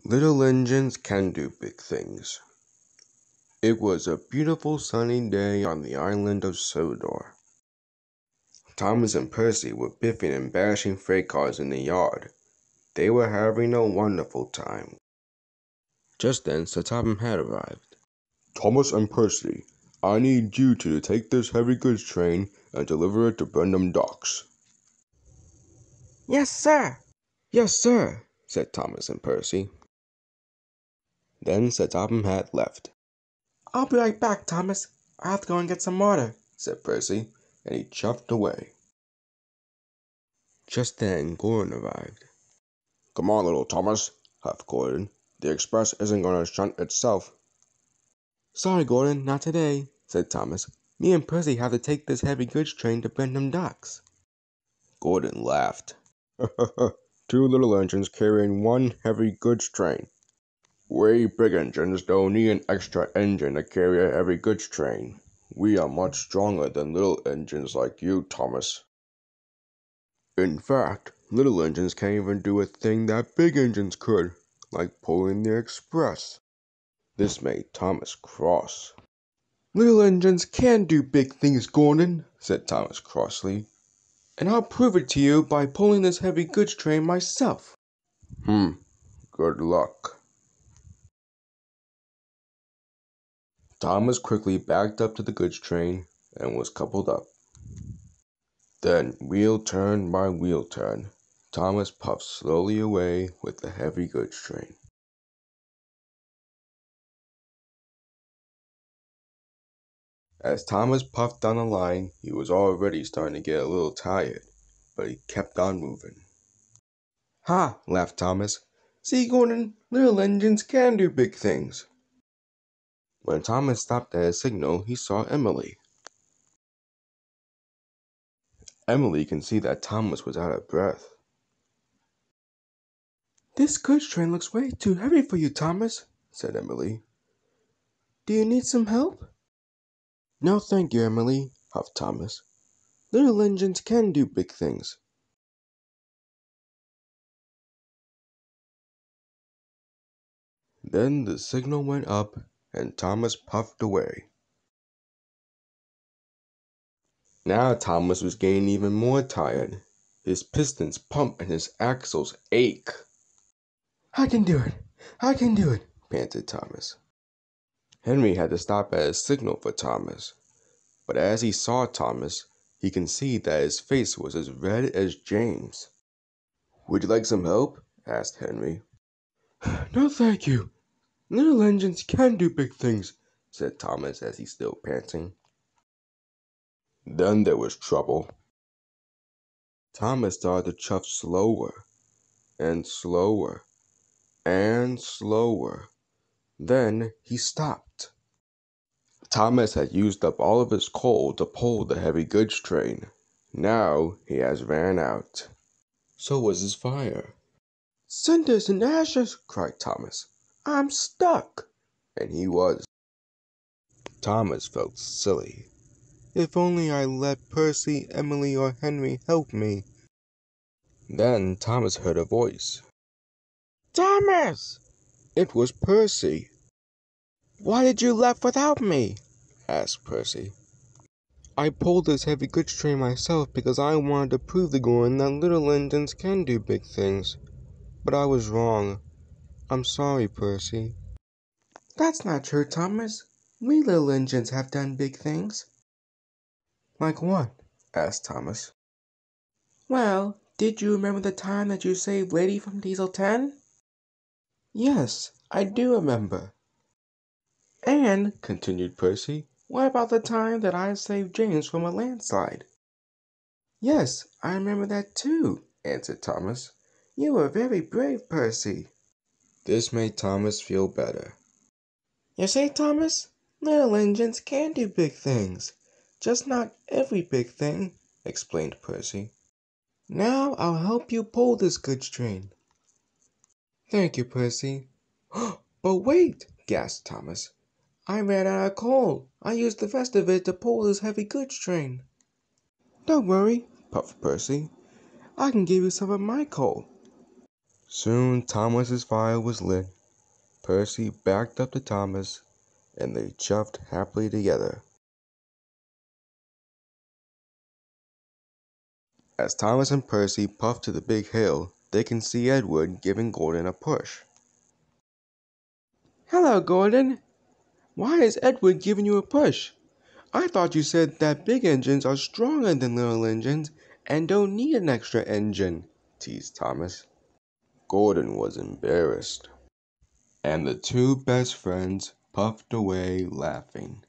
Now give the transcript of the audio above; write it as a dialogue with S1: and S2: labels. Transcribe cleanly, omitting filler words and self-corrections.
S1: Little engines can do big things. It was a beautiful sunny day on the island of Sodor. Thomas and Percy were biffing and bashing freight cars in the yard. They were having a wonderful time. Just then, Sir Topham had arrived. "Thomas and Percy, I need you two to take this heavy goods train and deliver it to Brendam Docks."
S2: "Yes, sir."
S1: "Yes, sir," said Thomas and Percy. Then Sir Topham had left.
S2: "I'll be right back, Thomas. I have to go and get some water,"
S1: said Percy, and he chuffed away. Just then Gordon arrived. "Come on, little Thomas," huffed Gordon. "The express isn't going to shunt itself."
S2: "Sorry, Gordon, not today," said Thomas. "Me and Percy have to take this heavy goods train to Brendam Docks."
S1: Gordon laughed. "Two little engines carrying one heavy goods train. We big engines don't need an extra engine to carry a heavy goods train. We are much stronger than little engines like you, Thomas. In fact, little engines can't even do a thing that big engines could, like pulling the express." This made Thomas cross.
S2: "Little engines can do big things, Gordon," said Thomas crossly. "And I'll prove it to you by pulling this heavy goods train myself."
S1: Good luck." Thomas quickly backed up to the goods train and was coupled up. Then, wheel turn by wheel turn, Thomas puffed slowly away with the heavy goods train. As Thomas puffed down the line, he was already starting to get a little tired, but he kept on moving.
S2: "Ha!" laughed Thomas. "See, Gordon, little engines can do big things."
S1: When Thomas stopped at a signal, he saw Emily. Emily could see that Thomas was out of breath.
S2: "This goods train looks way too heavy for you, Thomas," said Emily. "Do you need some help?"
S1: "No, thank you, Emily," huffed Thomas.
S2: "Little engines can do big things."
S1: Then the signal went up, and Thomas puffed away. Now Thomas was getting even more tired. His pistons pump and his axles ache.
S2: "I can do it! I can do it!"
S1: panted Thomas. Henry had to stop at a signal for Thomas. But as he saw Thomas, he could see that his face was as red as James. "Would you like some help?" asked Henry.
S2: "No, thank you. Little engines can do big things,"
S1: said Thomas as he still panting. Then there was trouble. Thomas started to chuff slower and slower and slower. Then he stopped. Thomas had used up all of his coal to pull the heavy goods train. Now he has ran out. So was his fire.
S2: "Cinders and ashes!" cried Thomas. "I'm stuck!"
S1: And he was. Thomas felt silly. If only I let Percy, Emily, or Henry help me. Then Thomas heard a voice.
S2: "Thomas!"
S1: It was Percy.
S2: "Why did you left without me?"
S1: asked Percy.
S2: "I pulled this heavy goods train myself because I wanted to prove to Gordon that little engines can do big things. But I was wrong. I'm sorry, Percy." "That's not true, Thomas. We little engines have done big things."
S1: "Like what?" asked Thomas.
S2: "Well, did you remember the time that you saved Lady from Diesel 10?
S1: "Yes, I do remember."
S2: "And," continued Percy, "what about the time that I saved James from a landslide?"
S1: "Yes, I remember that too," answered Thomas.
S2: "You were very brave, Percy."
S1: This made Thomas feel better.
S2: "You see, Thomas, little engines can do big things. Just not every big thing," explained Percy. "Now I'll help you pull this goods train." "Thank you, Percy." "But wait," gasped Thomas. "I ran out of coal. I used the rest of it to pull this heavy goods train."
S1: "Don't worry," puffed Percy.
S2: "I can give you some of my coal."
S1: Soon Thomas's fire was lit. Percy backed up to Thomas, and they chuffed happily together. As Thomas and Percy puffed to the big hill, they can see Edward giving Gordon a push.
S2: Hello, Gordon. Why is Edward giving you a push? I thought you said that big engines are stronger than little engines and don't need an extra engine, teased Thomas.
S1: Gordon was embarrassed, and the two best friends puffed away laughing.